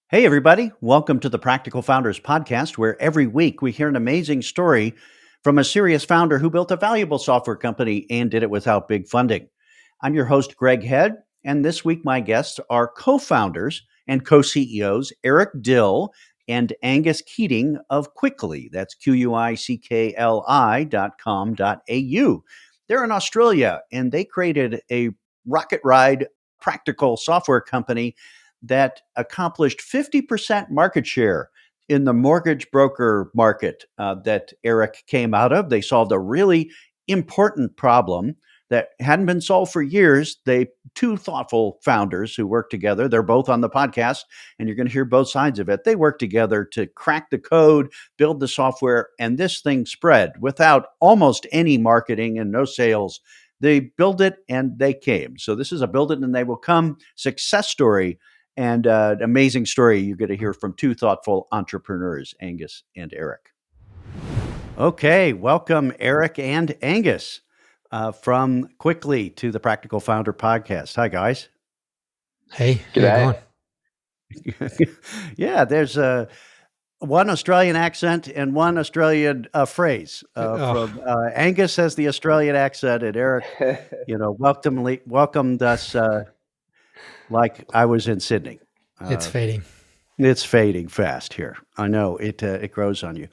Hey, everybody. Welcome to the Practical Founders Podcast, where every week we hear an amazing story from a serious founder who built a valuable software company and did it without big funding. I'm your host, Greg Head, and this week my guests are co founders and co CEOs Eric Dill and Angus Keatinge of Quickli. That's QUICKLI.com.au. They're in Australia and they created a rocket ride practical software company that accomplished 50% market share in the mortgage broker market that Eric came out of. They solved a really important problem that hadn't been solved for years. Two thoughtful founders who worked together. They're both on the podcast, and you're going to hear both sides of it. They worked together to crack the code, build the software, and this thing spread without almost any marketing and no sales. They built it and they came. So this is a build it and they will come success story, and an amazing story you get to hear from two thoughtful entrepreneurs, Angus and Eric. Okay, welcome Eric and Angus from Quickli to the Practical Founder Podcast. Hi, guys. Hey, how you going? Yeah, there's one Australian accent and one Australian phrase. From Angus has the Australian accent, and Eric, welcomed us like I was in Sydney. It's fading. It's fading fast here. I know it grows on you.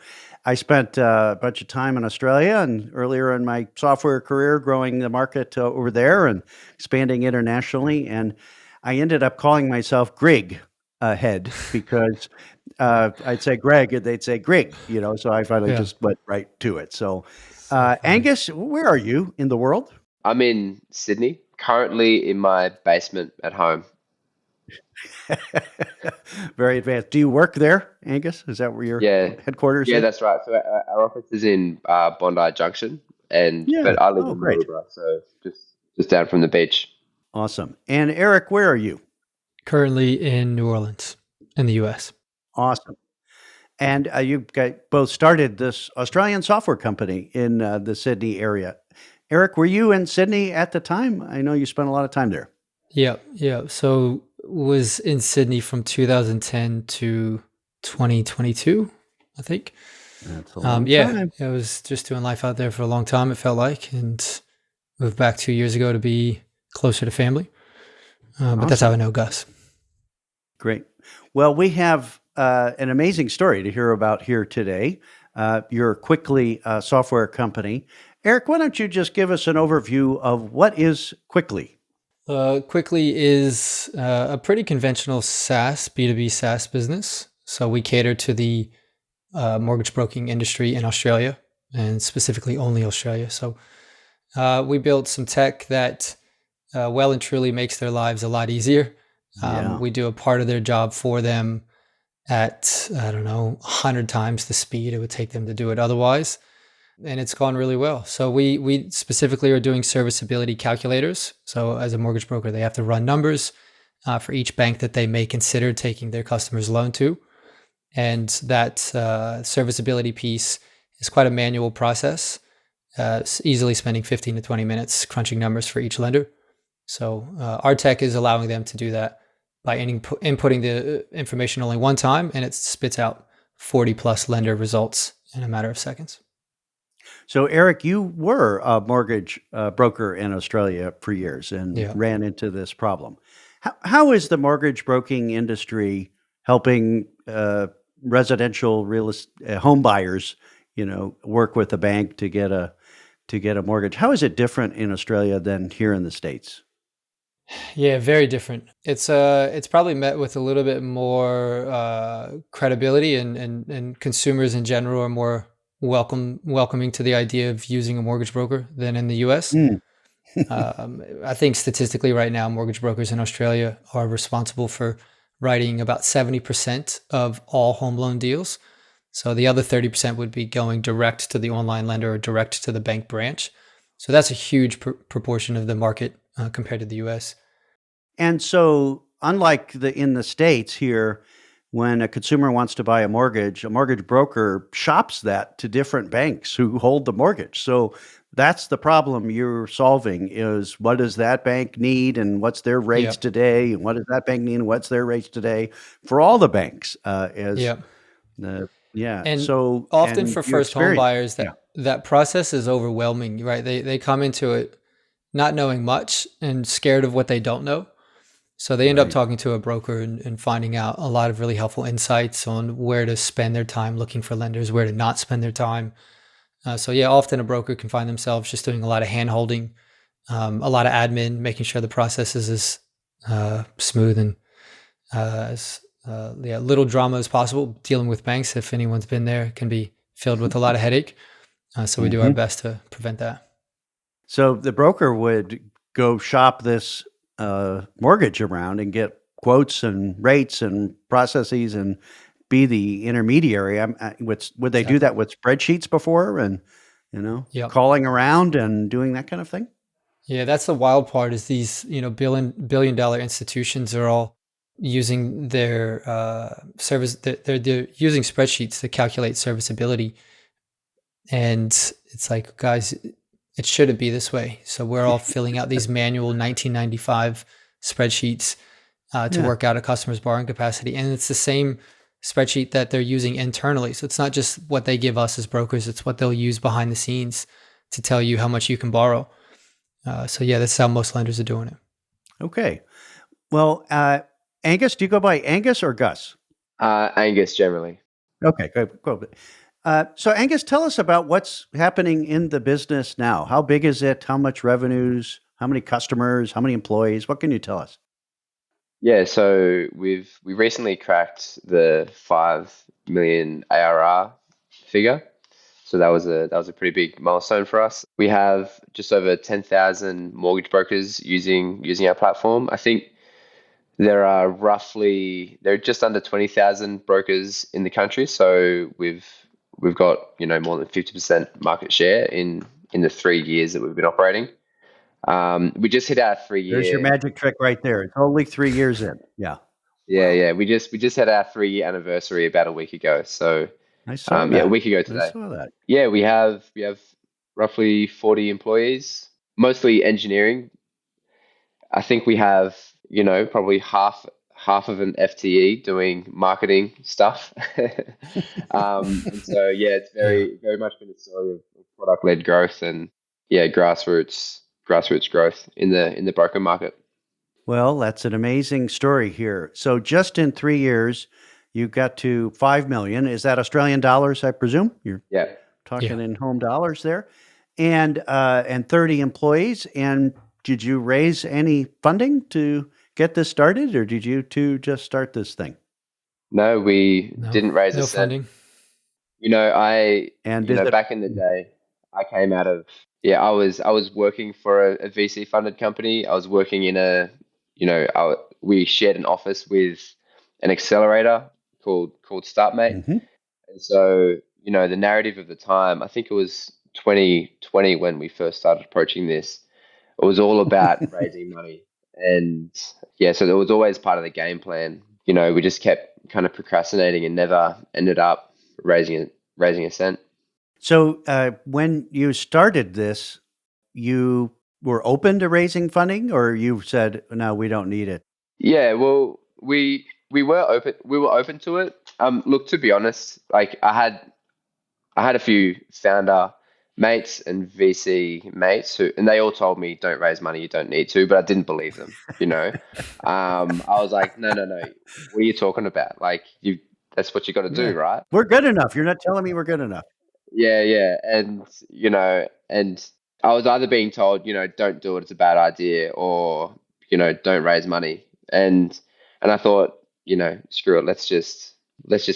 I spent a bunch of time in Australia and earlier in my software career growing the market over there and expanding internationally. And I ended up calling myself Grig Head because I'd say Greg and they'd say Grig, so I finally just went right to it. So Angus, where are you in the world? I'm in Sydney, currently in my basement at home. Very advanced. Do you work there, Angus? Is that where your headquarters is? Yeah, that's right. So our office is in Bondi Junction, but I live in Maroubra, so just down from the beach. Awesome. And Eric, where are you? Currently in New Orleans, in the U.S. Awesome. And you both started this Australian software company in the Sydney area. Eric, were you in Sydney at the time? I know you spent a lot of time there. Yeah. So was in Sydney from 2010 to 2022, I think. That's a long time. I was just doing life out there for a long time, it felt like, and moved back 2 years ago to be closer to family. But that's how I know Gus. Great. Well, we have an amazing story to hear about here today. Your Quickli software company. Eric, why don't you just give us an overview of what is Quickli? Quickli is a pretty conventional SaaS, B2B SaaS business. So we cater to the mortgage broking industry in Australia, and specifically only Australia. So we built some tech that well and truly makes their lives a lot easier. We do a part of their job for them at, 100 times the speed it would take them to do it otherwise. And it's gone really well. So we specifically are doing serviceability calculators. So as a mortgage broker, they have to run numbers for each bank that they may consider taking their customers' loan to. And that serviceability piece is quite a manual process, easily spending 15 to 20 minutes crunching numbers for each lender. So our tech is allowing them to do that by inputting the information only one time, and it spits out 40 plus lender results in a matter of seconds. So, Eric, you were a mortgage broker in Australia for years and ran into this problem. How is the mortgage broking industry helping residential home buyers, work with a bank to get a mortgage? How is it different in Australia than here in the States? Yeah, very different. It's probably met with a little bit more credibility, and consumers in general are more welcoming to the idea of using a mortgage broker than in the US. I think statistically right now, mortgage brokers in Australia are responsible for writing about 70% of all home loan deals. So the other 30% would be going direct to the online lender or direct to the bank branch. So that's a huge proportion of the market compared to the US. And so unlike in the States here, when a consumer wants to buy a mortgage broker shops that to different banks who hold the mortgage. So that's the problem you're solving is what does that bank need and what's their rates today, and what does that bank need and what's their rates today for all the banks And so often and for your first home experience. buyers, that process is overwhelming, right? They come into it not knowing much and scared of what they don't know. So they end up talking to a broker and finding out a lot of really helpful insights on where to spend their time looking for lenders, where to not spend their time. Often a broker can find themselves just doing a lot of hand holding, a lot of admin, making sure the process is as smooth and as little drama as possible. Dealing with banks, if anyone's been there, can be filled with a lot of headache. So we do our best to prevent that. So the broker would go shop this mortgage around and get quotes and rates and processes and be the intermediary. Would they do that with spreadsheets before and, calling around and doing that kind of thing? Yeah, that's the wild part is these, billion dollar institutions are all using their service. They're using spreadsheets to calculate serviceability. And it's like, guys, it shouldn't be this way. So we're all filling out these manual 1995 spreadsheets to work out a customer's borrowing capacity. And it's the same spreadsheet that they're using internally. So it's not just what they give us as brokers, it's what they'll use behind the scenes to tell you how much you can borrow. That's how most lenders are doing it. Okay. Well, Angus, do you go by Angus or Gus? Angus generally. Okay, good. So Angus, tell us about what's happening in the business now. How big is it? How much revenues? How many customers? How many employees? What can you tell us? Yeah, so we recently cracked the 5 million ARR figure. So that was a pretty big milestone for us. We have just over 10,000 mortgage brokers using our platform. I think there are just under 20,000 brokers in the country. So we've got more than 50% market share in the 3 years that we've been operating. We just hit our 3-year. There's your magic trick right there. It's only 3 years in. Yeah. Yeah. We just had our 3-year anniversary about a week ago. So I saw that. a week ago today. I saw that. Yeah, we have roughly 40 employees, mostly engineering. I think we have probably half of an FTE doing marketing stuff. And so it's very much been a story of product led growth and grassroots growth in the broker market. Well, that's an amazing story here. So just in 3 years, you got to 5 million. Is that Australian dollars, I presume? You're talking in home dollars there. And 30 employees. And did you raise any funding to get this started, or did you two just start this thing? No, we didn't raise no funding. Back in the day, I came out of I was working for a VC funded company. I was working in we shared an office with an accelerator called StartMate. Mm-hmm. And so, the narrative of the time, I think it was 2020 when we first started approaching this, it was all about raising money. And so it was always part of the game plan. We just kept kind of procrastinating and never ended up raising a cent. So when you started this, you were open to raising funding, or you said, no, we don't need it? Yeah, well, we were open. We were open to it. Look, to be honest, like I had a few founder mates and VC mates and they all told me, don't raise money, you don't need to, but I didn't believe them. I was like, no, what are you talking about? Like that's what you got to do, right? We're good enough. You're not telling me we're good enough. Yeah. And, and I was either being told, don't do it, it's a bad idea, or, don't raise money. And I thought, screw it, let's just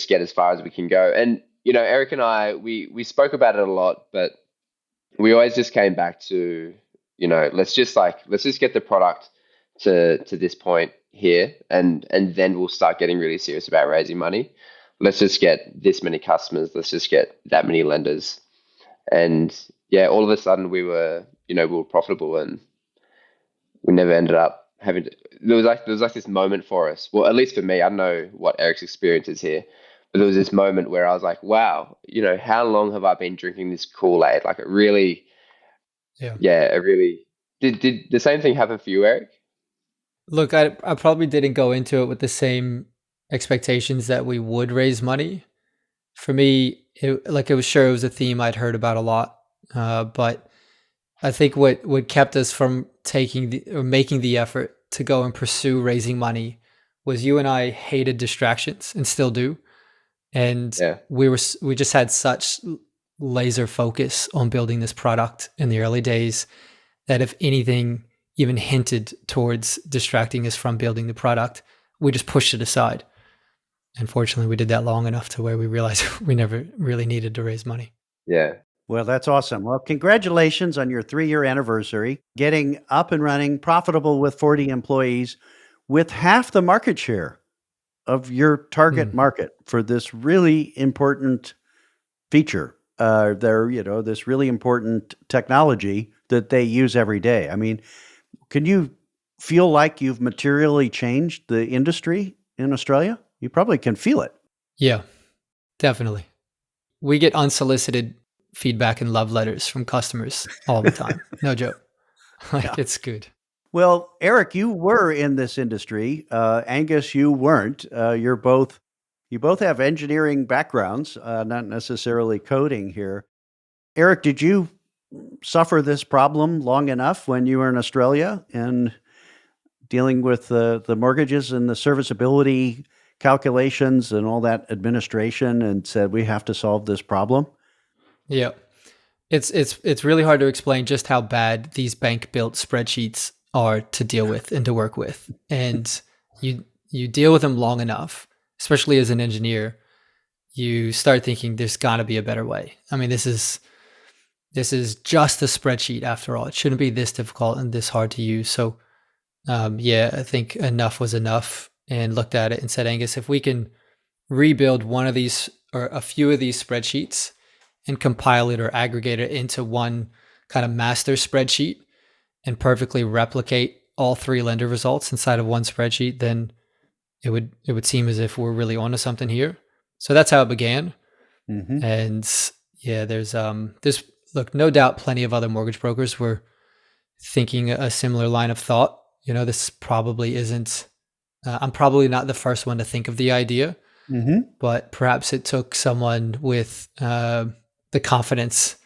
get as far as we can go. And, Eric and I, we spoke about it a lot, but we always just came back to, let's just get the product to this point here, and then we'll start getting really serious about raising money. Let's just get this many customers. Let's just get that many lenders. And all of a sudden we were profitable, and we never ended up there was like this moment for us. Well, at least for me, I don't know what Eric's experience is here, but there was this moment where I was like, wow, how long have I been drinking this Kool-Aid? Like it really, Yeah. yeah, it really did the same thing happen for you, Eric? Look, I probably didn't go into it with the same expectations that we would raise money. For me, it was sure it was a theme I'd heard about a lot, but I think what kept us from making the effort to go and pursue raising money was you and I hated distractions and still do, and Yeah. we just had such laser focus on building this product in the early days that if anything even hinted towards distracting us from building the product, we just pushed it aside. Unfortunately, we did that long enough to where we realized we never really needed to raise money. Yeah. Well, that's awesome. Well, congratulations on your 3-year anniversary, getting up and running, profitable with 40 employees, with half the market share of your target market for this really important feature. This really important technology that they use every day. I mean, can you feel like you've materially changed the industry in Australia? You probably can feel it. Yeah, definitely. We get unsolicited feedback and love letters from customers all the time. No joke. Yeah. It's good. Well, Eric, you were in this industry. Angus, you weren't. You both have engineering backgrounds, not necessarily coding here. Eric, did you suffer this problem long enough when you were in Australia and dealing with the mortgages and the serviceability calculations and all that administration, and said we have to solve this problem? Yeah. It's really hard to explain just how bad these bank built spreadsheets are to deal with and to work with. And you deal with them long enough, especially as an engineer, you start thinking there's got to be a better way. I mean, this is just a spreadsheet after all. It shouldn't be this difficult and this hard to use. So I think enough was enough, and looked at it and said, Angus, if we can rebuild one of these or a few of these spreadsheets and compile it or aggregate it into one kind of master spreadsheet and perfectly replicate all 3 lender results inside of one spreadsheet, then it would seem as if we're really onto something here. So that's how it began. Mm-hmm. And yeah, there's look, no doubt plenty of other mortgage brokers were thinking a similar line of thought. This probably isn't, I'm probably not the first one to think of the idea, but perhaps it took someone with the confidence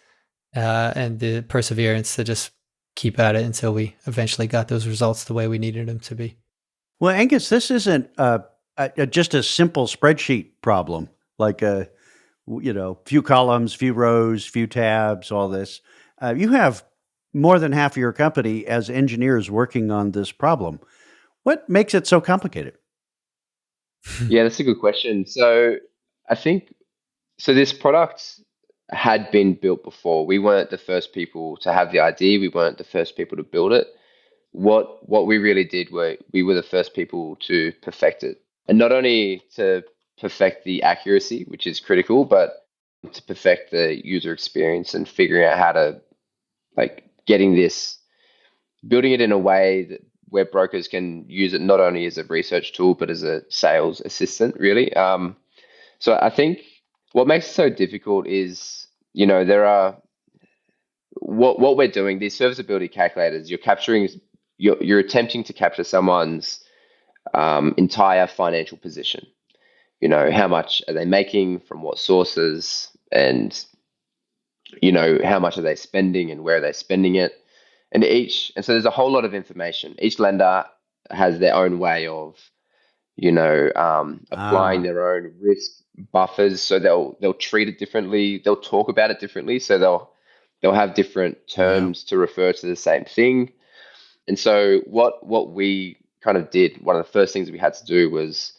and the perseverance to just keep at it until we eventually got those results the way we needed them to be. Well, Angus, this isn't just a simple spreadsheet problem, like few columns, few rows, few tabs, all this. You have more than half of your company as engineers working on this problem. What makes it so complicated? Yeah, that's a good question. So I think this product had been built before. We weren't the first people to have the idea. We weren't the first people to build it. What we really did were we were the first people to perfect it. And not only to perfect the accuracy, which is critical, but to perfect the user experience and figuring out how to building it in a way that where brokers can use it not only as a research tool, but as a sales assistant, really. So I think what makes it so difficult is, there are what we're doing, these serviceability calculators, you're attempting to capture someone's entire financial position. How much are they making from what sources, and, how much are they spending and where are they spending it? And so there's a whole lot of information. Each lender has their own way of, applying their own risk buffers. So they'll treat it differently. They'll talk about it differently. So they'll have different terms to refer to the same thing. And so what we kind of did, one of the first things we had to do was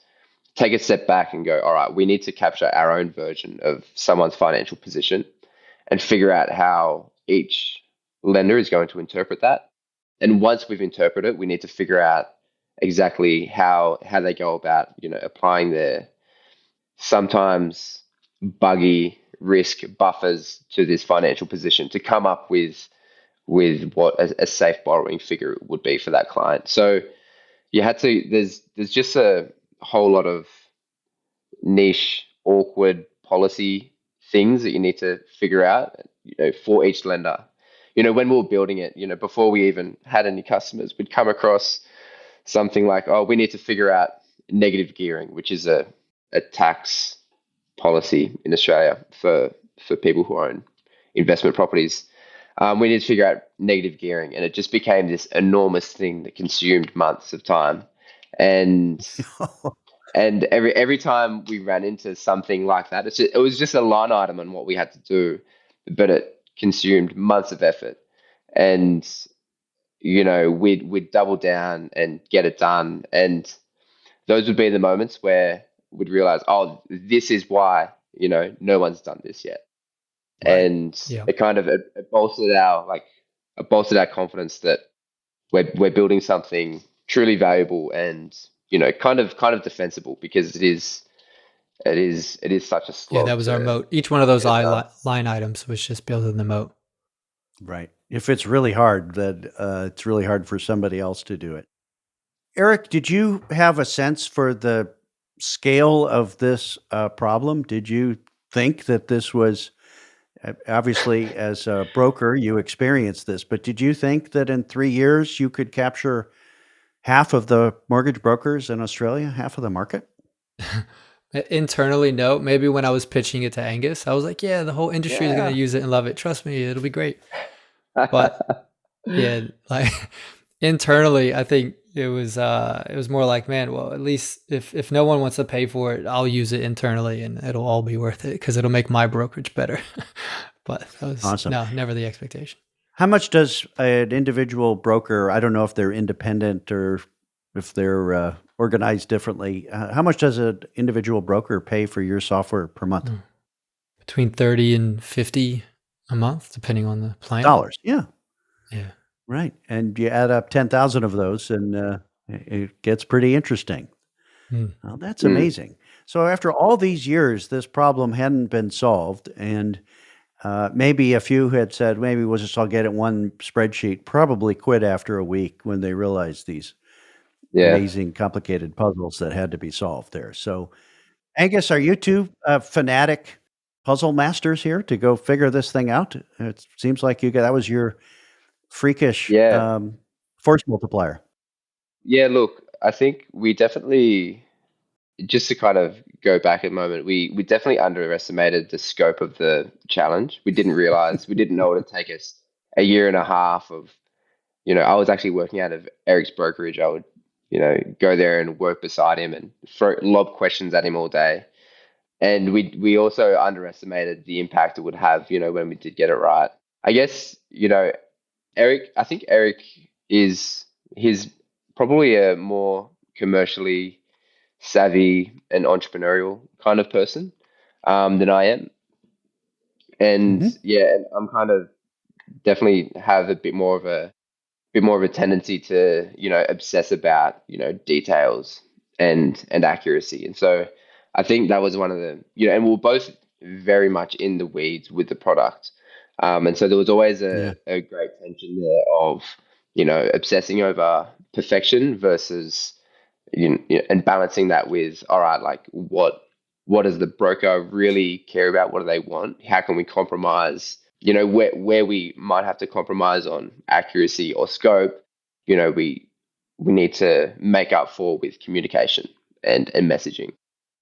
take a step back and go, all right, we need to capture our own version of someone's financial position and figure out how each lender is going to interpret that. And once we've interpreted it, we need to figure out exactly how they go about, applying their sometimes buggy risk buffers to this financial position to come up with what a safe borrowing figure would be for that client. So you had to. There's just a whole lot of niche, awkward policy things that you need to figure out, for each lender. When we were building it, before we even had any customers, we'd come across something like, oh, we need to figure out negative gearing, which is a tax policy in Australia for people who own investment properties. We need to figure out negative gearing, and it just became this enormous thing that consumed months of time. And and every time we ran into something like that, it was just a line item on what we had to do, but it consumed months of effort. And we'd double down and get it done. And those would be the moments where we'd realize, oh, this is why no one's done this yet. Right. And it kind of it bolstered our confidence that we're building something truly valuable and kind of defensible, because it is such a slog. Yeah, that was our moat. Each one of those line items was just building the moat. Right. If it's really hard, then it's really hard for somebody else to do it. Eric, did you have a sense for the scale of this problem? Did you think that this was, obviously as a broker, you experienced this, but did you think that in 3 years you could capture half of the mortgage brokers in Australia, half of the market? Internally, no. Maybe when I was pitching it to Angus, I was like, yeah, the whole industry is going to use it and love it. Trust me, it'll be great. But yeah, like internally, I think it was more like, man, well, at least if no one wants to pay for it, I'll use it internally and it'll all be worth it because it'll make my brokerage better. But that was Awesome. No, never the expectation. How much does an individual broker, I don't know if they're independent or if they're organized differently, how much does an individual broker pay for your software per month? Between 30 and 50 a month, depending on the plan. Dollars, yeah. Yeah. Right. And you add up 10,000 of those and it gets pretty interesting. Well, that's amazing. So after all these years, this problem hadn't been solved, and maybe a few had said, maybe we'll just all get it one spreadsheet, probably quit after a week when they realized these amazing, complicated puzzles that had to be solved there. So, Angus, are you two fanatic puzzle masters here to go figure this thing out? It seems like that was your freakish force multiplier. Yeah, look, I think we definitely, just to kind of go back a moment, we definitely underestimated the scope of the challenge. We didn't know it would take us a year and a half of, I was actually working out of Eric's brokerage. I would, go there and work beside him and lob questions at him all day. And we also underestimated the impact it would have, when we did get it right. I guess, I think Eric he's probably a more commercially savvy and entrepreneurial kind of person than I am. And and I'm kind of definitely have a bit more of a tendency to, obsess about, details and accuracy. And so I think that was one of the, and we're both very much in the weeds with the product. And so there was always a great tension there of, obsessing over perfection versus, and balancing that with, all right, like what does the broker really care about? What do they want? How can we compromise? Where we might have to compromise on accuracy or scope, we need to make up for with communication and messaging.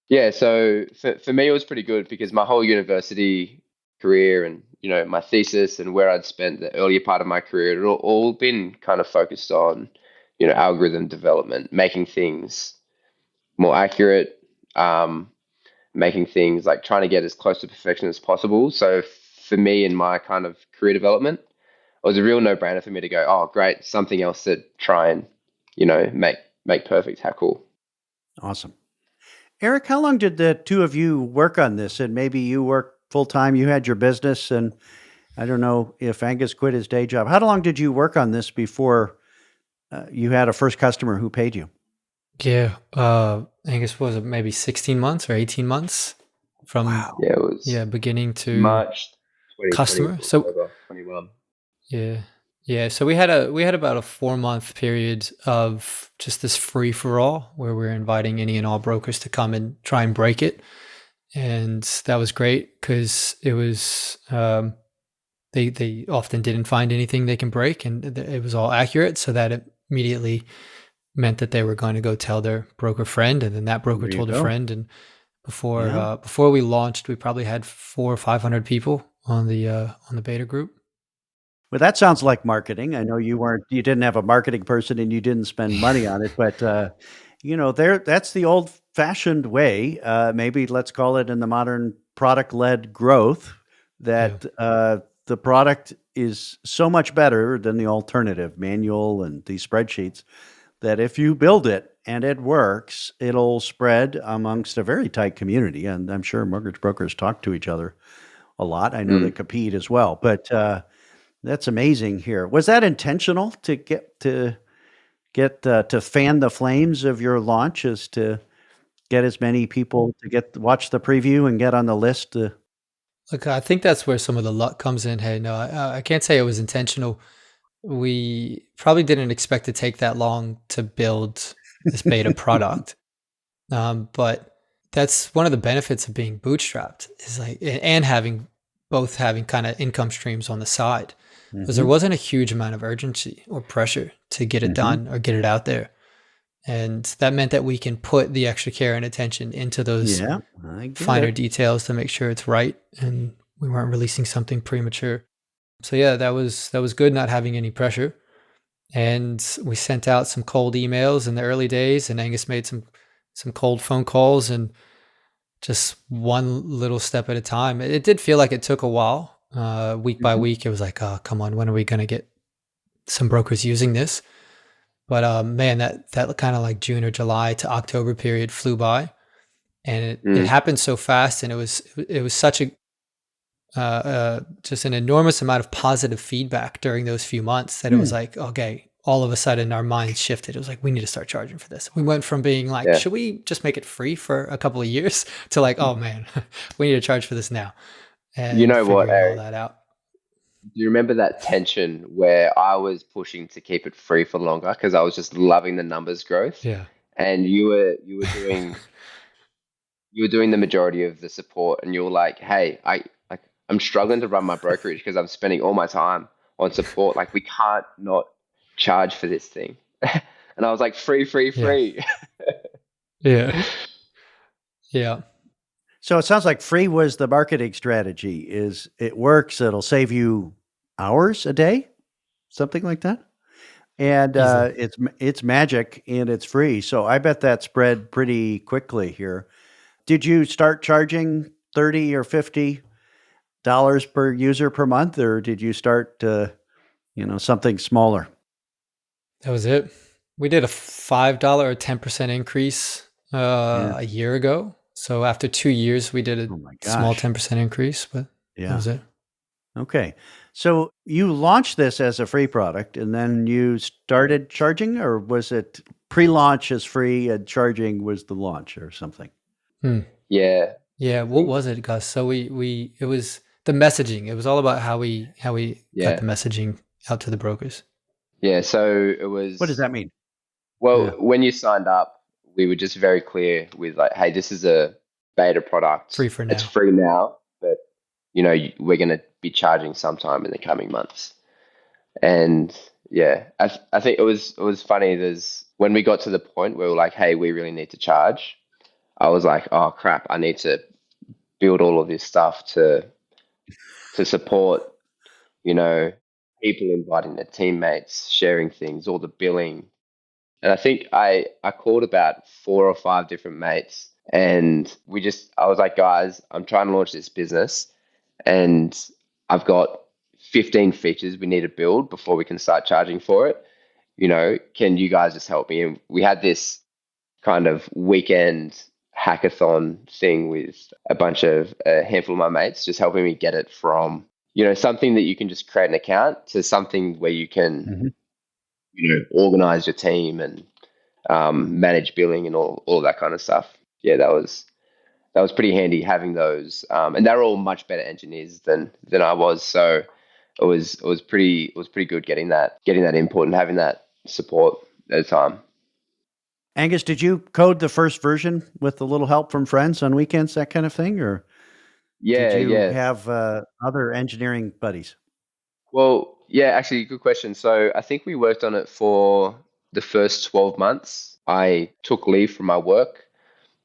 Yeah, so for me, it was pretty good because my whole university career and, my thesis and where I'd spent the earlier part of my career, it all been kind of focused on, algorithm development, making things more accurate, making things like trying to get as close to perfection as possible. So for me in my kind of career development, it was a real no-brainer for me to go, oh, great, something else to try and, make perfect. How cool. Awesome. Eric, how long did the two of you work on this? And maybe you worked full-time, you had your business, and I don't know if Angus quit his day job. How long did you work on this before you had a first customer who paid you? Yeah, Angus, was it maybe 16 months or 18 months from it was beginning to March 2020, customer. So 21. yeah, Yeah, so we had about a 4 month period of just this free for all where we're inviting any and all brokers to come and try and break it, and that was great because it was they often didn't find anything they can break, and it was all accurate, so that it immediately meant that they were going to go tell their broker friend, and then that broker There you told a go. friend, and before Yeah. before we launched, we probably had 400 or 500 people on the beta group. Well, that sounds like marketing. I know you didn't have a marketing person and you didn't spend money on it, but that's the old-fashioned way. Maybe let's call it in the modern product-led growth. Yeah. That the product is so much better than the alternative, manual and these spreadsheets. That if you build it and it works, it'll spread amongst a very tight community. And I'm sure mortgage brokers talk to each other a lot. I know they Mm. compete as well, but that's amazing here. Was that intentional to get to fan the flames of your launch, is to get as many people to watch the preview and get on the list? Look, I think that's where some of the luck comes in. Hey, no, I can't say it was intentional. We probably didn't expect to take that long to build this beta product. But that's one of the benefits of being bootstrapped is like, and having both having kind of income streams on the side, because there Mhm, wasn't a huge amount of urgency or pressure to get it mhm. done or get it out there. And that meant that we can put the extra care and attention into those Yeah, I get finer it. details to make sure it's right and we weren't releasing something premature. So yeah, that was good not having any pressure. And we sent out some cold emails in the early days, and Angus made some cold phone calls, and just one little step at a time. It did feel like it took a while. Week by Mhm. week, it was like, oh, come on, when are we going to get some brokers using this? But man, that kind of like June or July to October period flew by, and it Mm. happened so fast, and it was such a just an enormous amount of positive feedback during those few months that it was Hmm. like, okay, all of a sudden our minds shifted. It was like, we need to start charging for this. We went from being like, Yeah. should we just make it free for a couple of years to like, oh man, we need to charge for this now, You and know what, figuring all Eric? that out. Do you remember that tension where I was pushing to keep it free for longer because I was just loving the numbers growth, Yeah. and you were doing the majority of the support, and you were like, "Hey, I'm struggling to run my brokerage because I'm spending all my time on support. Like, we can't not charge for this thing." And I was like, "Free, free, Yeah. free." Yeah. Yeah. So it sounds like free was the marketing strategy. Is it works? It'll save you hours a day, something like that. And Easily. it's magic and it's free. So I bet that spread pretty quickly here. Did you start charging 30 or $50 per user per month, or did you start something smaller? That was it. We did a $5 or 10% increase Yeah. a year ago. So after 2 years, we did a Oh my small gosh. 10% increase, but that Yeah. was it. Okay. So you launched this as a free product and then you started charging, or was it pre-launch as free and charging was the launch or something? Hmm. Yeah, Yeah, I what think. was it, Gus? So we it was the messaging. It was all about how we got the Yeah, messaging out to the brokers. yeah. So it What does was. that mean? Well, Yeah. when you signed up, we were just very clear with like, "Hey, this is a beta product. Free for It's now. free now, but we're going to be charging sometime in the coming months." And yeah, I think it was funny. There's when we got to the point where we're like, "Hey, we really need to charge." I was like, "Oh crap! I need to build all of this stuff to support, you know, people inviting their teammates, sharing things, all the billing." And I think I called about 4 or 5 different mates, and I was like, "Guys, I'm trying to launch this business, and I've got 15 features we need to build before we can start charging for it. Can you guys just help me?" And we had this kind of weekend hackathon thing with a handful of my mates, just helping me get it from, something that you can just create an account to something where you can, Mhm. organize your team and manage billing and all that kind of stuff. Yeah, that was pretty handy having those. And they're all much better engineers than I was. So it was pretty good getting that input and having that support at the time. Angus, did you code the first version with a little help from friends on weekends, that kind of thing, or did Yeah, you yeah. have other engineering buddies? Well, yeah, actually, good question. So I think we worked on it for the first 12 months. I took leave from my work,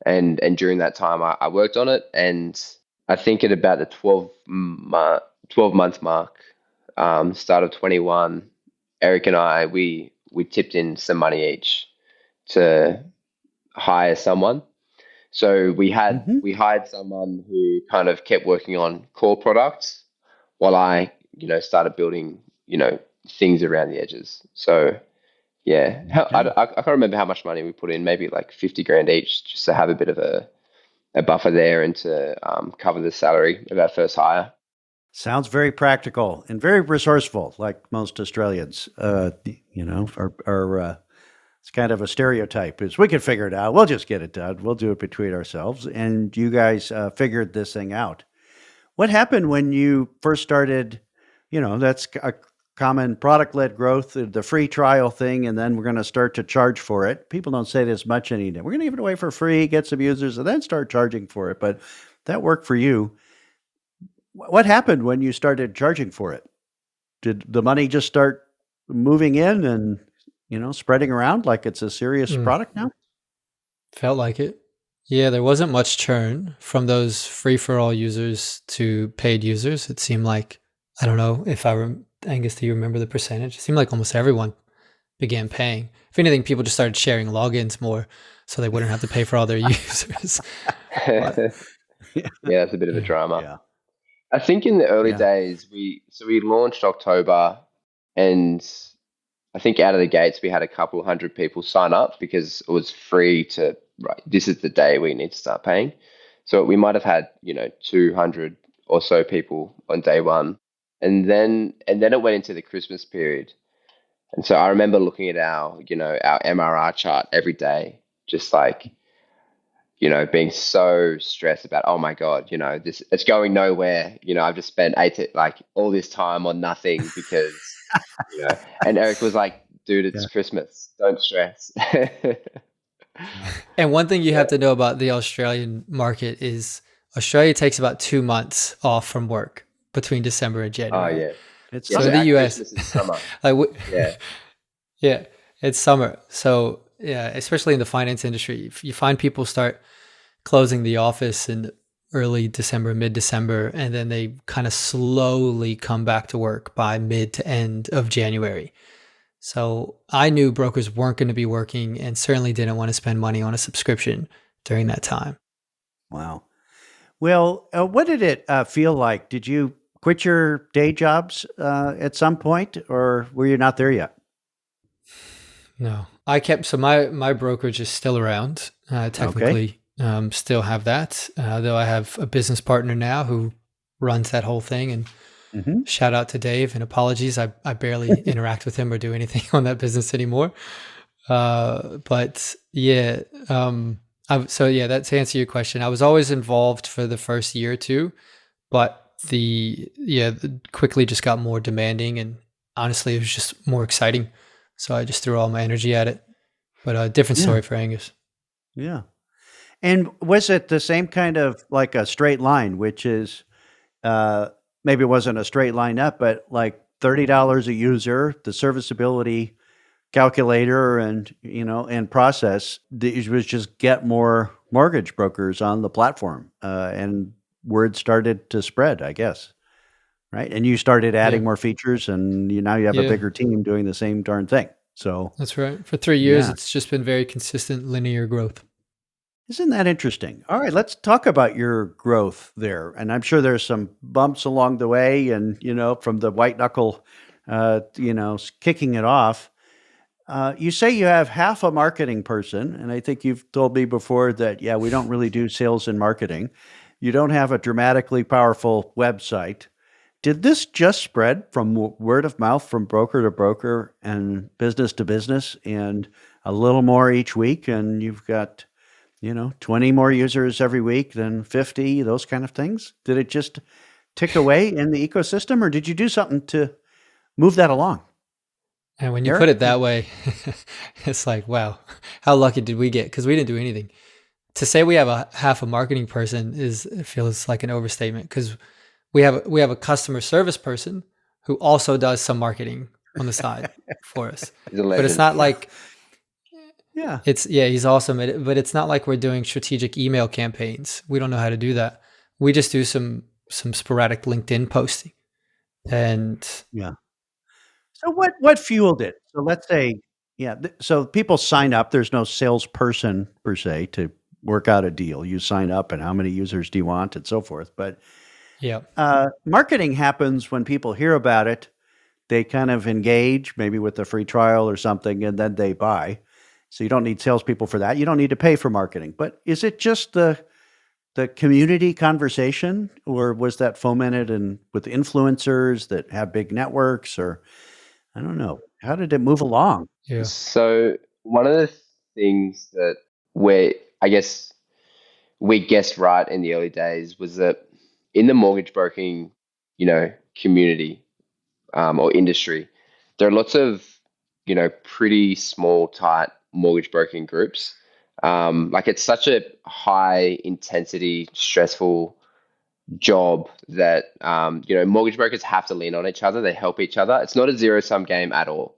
and during that time, I worked on it. And I think at about the 12-month mark, start of 21, Eric and I, we tipped in some money each to hire someone. So Hmm. we hired someone who kind of kept working on core products while I, started building, things around the edges. So yeah, Okay. I can't remember how much money we put in, maybe like 50 grand each, just to have a bit of a buffer there and to cover the salary of our first hire. Sounds very practical and very resourceful, like most Australians. It's kind of a stereotype. Is we can figure it out. We'll just get it done. We'll do it between ourselves. And you guys figured this thing out. What happened when you first started? That's a common product-led growth, the free trial thing, and then we're going to start to charge for it. People don't say this much anymore. We're going to give it away for free, get some users, and then start charging for it. But that worked for you. What happened when you started charging for it? Did the money just start moving in and spreading around like it's a serious Mm, product now? felt like it. Yeah, there wasn't much churn from those free for all users to paid users. It seemed like, I don't know if Angus, do you remember the percentage? It seemed like almost everyone began paying. If anything, people just started sharing logins more so they wouldn't have to pay for all their users. But Yeah, that's a bit of a yeah. drama. Yeah, I think in the early yeah. days, we launched October, and I think out of the gates we had a couple hundred people sign up because it was free to, right. This is the day we need to start paying. So we might have had 200 or so people on day one, and then it went into the Christmas period. And so I remember looking at our MRR chart every day, just like being so stressed about, oh my God, this it's going nowhere. I've just spent like all this time on nothing because, and Eric was like, dude, it's Yeah. Christmas. Don't stress. Yeah. And one thing you Yeah. have to know about the Australian market is Australia takes about 2 months off from work between December and Oh January. yeah. It's Yeah. So So in the summer. our US, Christmas is summer. like Yeah. yeah, it's summer. So yeah, especially in the finance industry, if you find people start closing the office in early December, mid-December, and then they kind of slowly come back to work by mid to end of January. So I knew brokers weren't going to be working and certainly didn't want to spend money on a subscription during that time. Wow. Well, what did it feel like? Did you quit your day jobs at some point, or were you not there yet? No, I kept, so my brokerage is still around. Okay. Technically, still have that, though I have a business partner now who runs that whole thing. And Hmm. shout out to Dave and apologies. I barely interact with him or do anything on that business anymore. But yeah, so yeah, that to answer your question, I was always involved for the first year or two, but quickly just got more demanding and honestly, it was just more exciting. So I just threw all my energy at it. But a different Yeah. story for Angus. Yeah. And was it the same kind of like a straight line, which is uh, maybe it wasn't a straight line up, but like $30 a user, the serviceability calculator and process, it was just get more mortgage brokers on the platform, and word started to spread, I guess, right? And you started Yeah. adding more features, and now you have a Yeah, bigger team doing the same darn thing. So that's right. For 3 years, yeah, it's just been very consistent linear growth. isn't that interesting? All right, let's talk about your growth there. And I'm sure there's some bumps along the way, and from the white knuckle, kicking it off. You say you have half a marketing person, and I think you've told me before that, yeah, we don't really do sales and marketing. You don't have a dramatically powerful website. Did this just spread from word of mouth from broker to broker and business to business and a little more each week? And you've got, 20 more users every week than 50, those kind of things? Did it just tick away in the ecosystem, or did you do something to move that along? And when you Eric? put it that way, it's like, wow, how lucky did we get? Because we didn't do anything. To say we have a half a marketing person feels like an overstatement, because we have a customer service person who also does some marketing on the side for us. He's a But it's legend. not like Yeah. he's awesome at it, but it's not like we're doing strategic email campaigns. We don't know how to do that. We just do some sporadic LinkedIn posting. And Yeah. So what fueled it? So let's say, so people sign up. There's no salesperson per se to work out a deal. You sign up, and how many users do you want, and so forth. But yeah, marketing happens when people hear about it. They kind of engage, maybe with a free trial or something, and then they buy. So you don't need salespeople for that. You don't need to pay for marketing. But is it just the community conversation, or was that fomented with influencers that have big networks, or I don't know. How did it move along? yeah, So one of the things that I guess we guessed right in the early days was that in the mortgage broking, community or industry, there are lots of, pretty small, tight mortgage broking groups. Like it's such a high intensity, stressful job that mortgage brokers have to lean on each other. They help each other. It's not a zero-sum game at all.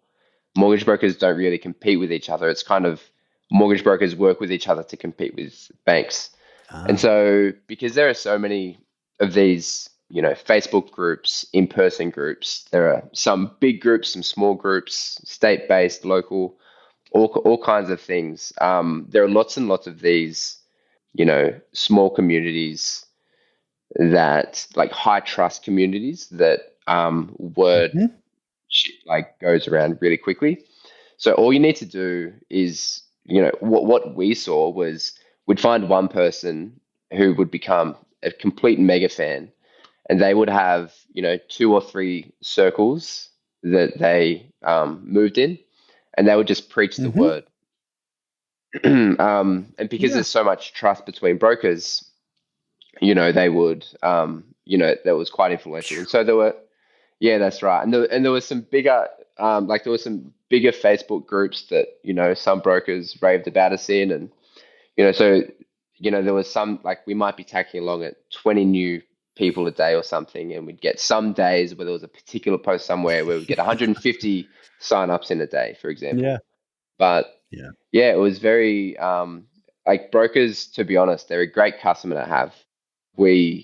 Mortgage brokers don't really compete with each other. It's kind of mortgage brokers work with each other to compete with banks. And so because there are so many of these, Facebook groups, in-person groups, there are some big groups, some small groups, state-based, local, all kinds of things. There are lots and lots of these, small communities that like high trust communities that word like goes around really quickly. So all you need to do is, what we saw was we'd find one person who would become a complete mega fan, and they would have, 2 or 3 circles that they moved in, and they would just preach the word. And because there's so much trust between brokers, they would, that was quite influential. And so there were, yeah, that's right. And there was some bigger, there was some bigger Facebook groups that, some brokers raved about us in. And, so, there was some, like we might be tacking along at 20 new people a day or something. And we'd get some days where there was a particular post somewhere where we'd get 150 signups in a day, for example. Yeah. But yeah, it was very, like brokers, to be honest, they're a great customer to have. They're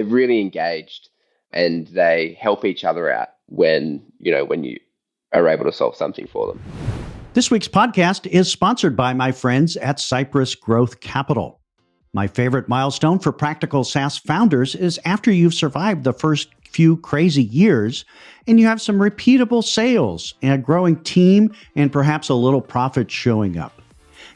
really engaged and they help each other out when you are able to solve something for them. This week's podcast is sponsored by my friends at Cypress Growth Capital. My favorite milestone for practical SaaS founders is after you've survived the first few crazy years and you have some repeatable sales and a growing team and perhaps a little profit showing up.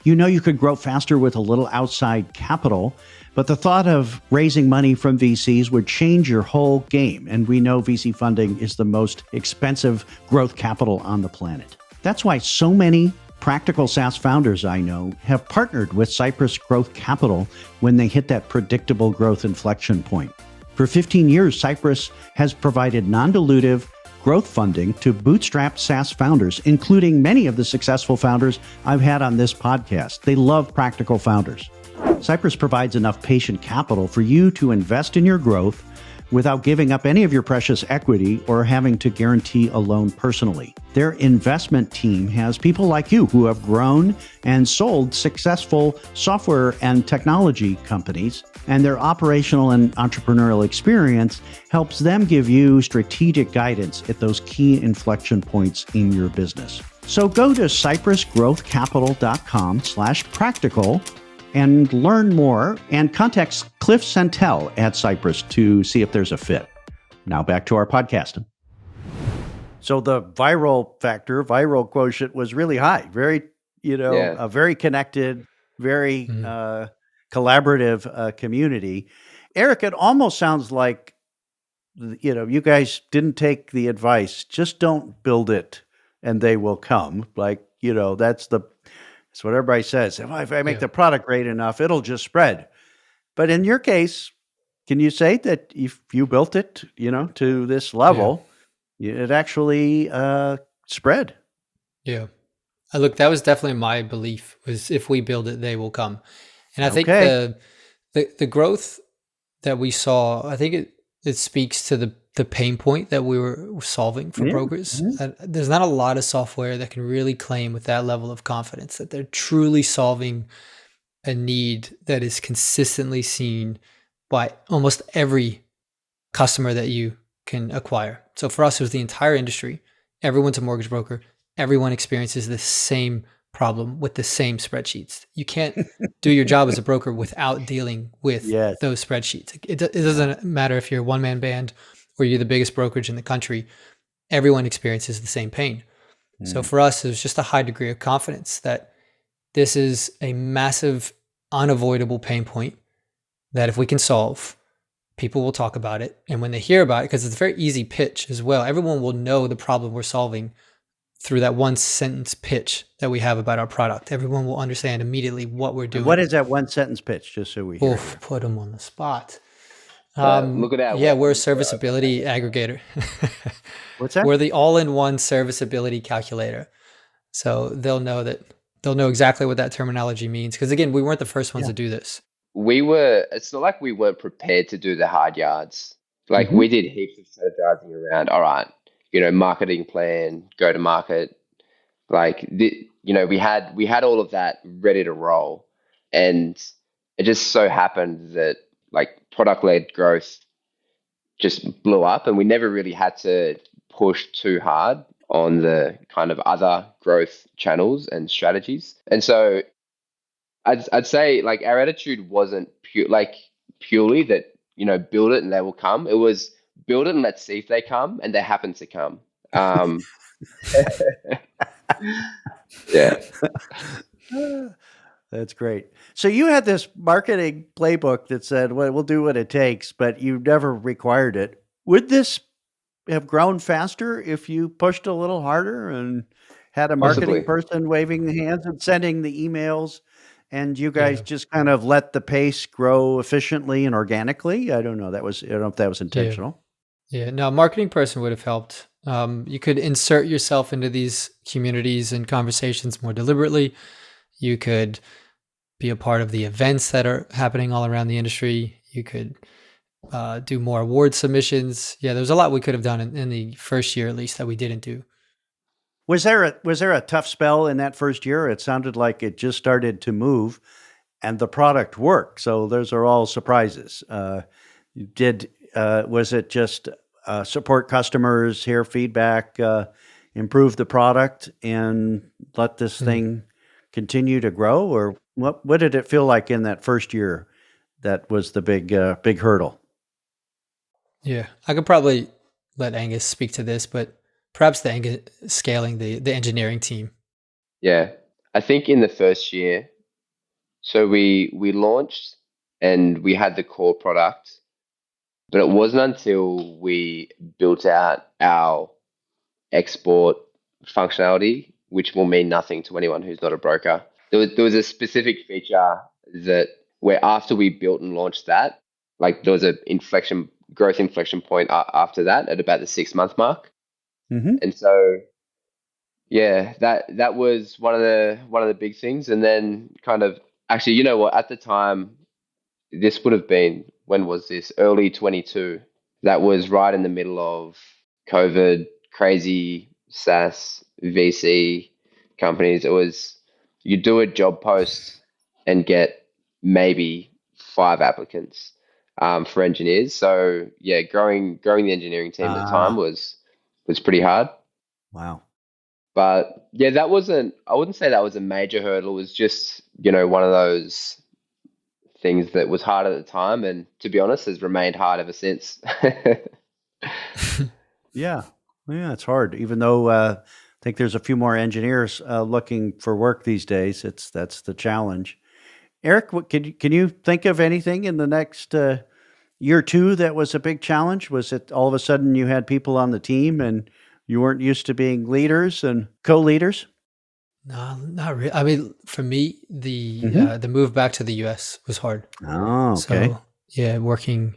You could grow faster with a little outside capital, but the thought of raising money from VCs would change your whole game. And we know VC funding is the most expensive growth capital on the planet. That's why so many practical SaaS founders I know have partnered with Cypress Growth Capital when they hit that predictable growth inflection point. For 15 years, Cypress has provided non-dilutive growth funding to bootstrap SaaS founders, including many of the successful founders I've had on this podcast. They love practical founders. Cypress provides enough patient capital for you to invest in your growth without giving up any of your precious equity or having to guarantee a loan personally. Their investment team has people like you who have grown and sold successful software and technology companies, and their operational and entrepreneurial experience helps them give you strategic guidance at those key inflection points in your business. So go to cypressgrowthcapital.com/practical and learn more, and contact Cliff Santel at Cypress to see if there's a fit. Now back to our podcast. So the viral quotient was really high. Very, a very connected, very collaborative community. Eric, it almost sounds like, you guys didn't take the advice, just don't build it and they will come. Like, that's what everybody says. If I make the product great enough, it'll just spread. But in your case, can you say that if you built it, to this Yeah. level, it actually spread? Yeah. Look, that was definitely my belief, was if we build it, they will come. And I think Okay. the growth that we saw, I think it speaks to the pain point that we were solving for Yeah. brokers. Mhm. There's not a lot of software that can really claim with that level of confidence that they're truly solving a need that is consistently seen by almost every customer that you can acquire. So for us, it was the entire industry. Everyone's a mortgage broker. Everyone experiences the same problem with the same spreadsheets. You can't do your job as a broker without dealing with Yes. those spreadsheets. It Yeah. doesn't matter if you're a one-man band or you're the biggest brokerage in the country. Everyone experiences the same pain. So Mm. for us, it was just a high degree of confidence that this is a massive, unavoidable pain point that if we can solve, people will talk about it. And when they hear about it, because it's a very easy pitch as well, everyone will know the problem we're solving through that one sentence pitch that we have about our product. Everyone will understand immediately what we're And what doing. is that one sentence pitch, just so we hear Oof, here? put them on the spot. Look at our Yeah, we're a weapons, bro. serviceability aggregator. What's that? We're the all-in-one serviceability calculator. So they'll know exactly what that terminology means. Because again, we weren't the first ones Yeah. to do this. It's not like we weren't prepared to do the hard yards. Like Mhm. we did heaps of strategizing around, all right, marketing plan, go to market. Like we had all of that ready to roll. And it just so happened that like product led growth just blew up and we never really had to push too hard on the kind of other growth channels and strategies. And so I'd say like our attitude wasn't purely that build it and they will come. It was build it and let's see if they come, and they happen to come. Um, yeah, That's great. So you had this marketing playbook that said, "Well, we'll do what it takes," but you never required it. Would this have grown faster if you pushed a little harder and had a marketing possibly. person waving the hands and sending the emails, and you guys Yeah. just kind of let the pace grow efficiently and organically? I don't know. I don't know if that was Yeah. intentional. Yeah. No, a marketing person would have helped. You could insert yourself into these communities and conversations more deliberately. You could be a part of the events that are happening all around the industry. You could do more award submissions. Yeah, there's a lot we could have done in the first year, at least, that we didn't do. Was there a tough spell in that first year? It sounded like it just started to move and the product worked. So those are all surprises. Did Was it just support customers, hear feedback, improve the product, and let this Mm, thing continue to grow? Or what did it feel like in that first year? That was the big hurdle. yeah, I could probably let Angus speak to this, but perhaps the Angus scaling the engineering team. Yeah, I think in the first year, so we launched and we had the core product, but it wasn't until we built out our export functionality, which will mean nothing to anyone who's not a broker. There was a specific feature that where after we built and launched that, like there was a growth inflection point after that at about the 6 month mark. Hmm. And so yeah, that was one of the big things. And then kind of actually, you know what, at the time, this would have been, when was this? Early 22. That was right in the middle of COVID, crazy SaaS VC companies. It was, you do a job post and get maybe 5 applicants for engineers. So yeah, growing the engineering team at the time Ah, was pretty hard. wow. But yeah, I wouldn't say that was a major hurdle. It was just, one of those things that was hard at the time, and to be honest, has remained hard ever since. Yeah. Yeah, it's hard. Even though I think there's a few more engineers looking for work these days, that's the challenge. Eric, can you think of anything in the next year or two that was a big challenge? Was it all of a sudden you had people on the team and you weren't used to being leaders and co-leaders? No, not really. I mean, for me, Hmm. the move back to the US was hard. Oh, okay. So yeah, working.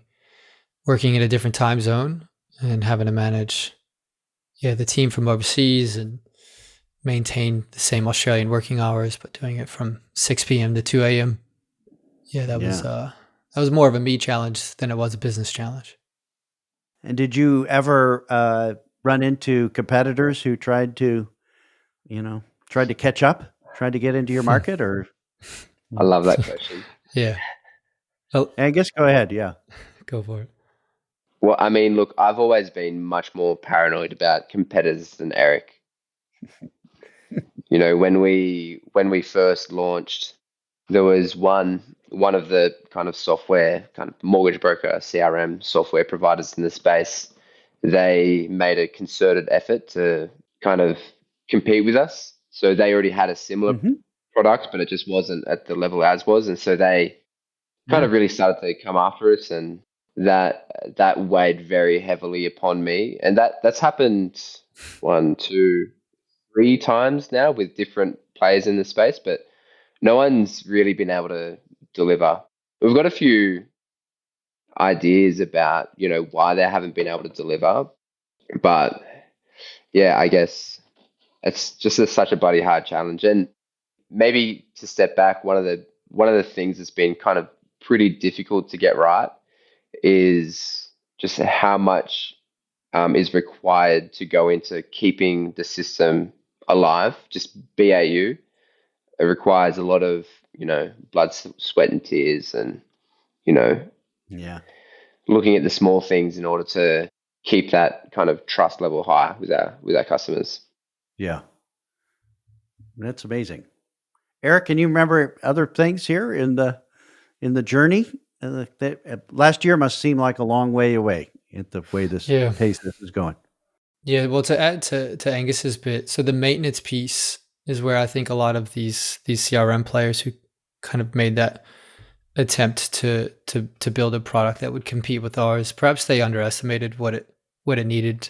working in a different time zone and having to manage the team from overseas and maintain the same Australian working hours, but doing it from 6 p.m. to 2 a.m. That was more of a me challenge than it was a business challenge. And did you ever run into competitors who tried to catch up, tried to get into your market, or? I love that question. Yeah. Oh, Angus, go ahead. Yeah. Go for it. Well, I mean, look, I've always been much more paranoid about competitors than Eric. When we first launched, there was one of the kind of software, kind of mortgage broker, CRM software providers in the space. They made a concerted effort to kind of compete with us. So they already had a similar product, but it just wasn't at the level ours was. And so they kind of really started to come after us, and that weighed very heavily upon me. And that's happened 1, 2, 3 times now with different players in the space, but no one's really been able to deliver. We've got a few ideas about, why they haven't been able to deliver, but I guess it's just such a bloody hard challenge. And maybe to step back, one of the things that's been kind of pretty difficult to get right is just how much is required to go into keeping the system alive, just BAU. It requires a lot of, blood, sweat, and tears, and, looking at the small things in order to keep that kind of trust level high with our customers. Yeah. That's amazing. Eric, can you remember other things here in the journey? Last year must seem like a long way away at the way this pace this is going. Yeah, well, to add to Angus's bit, so the maintenance piece is where I think a lot of these CRM players who kind of made that attempt to build a product that would compete with ours, perhaps they underestimated what it needed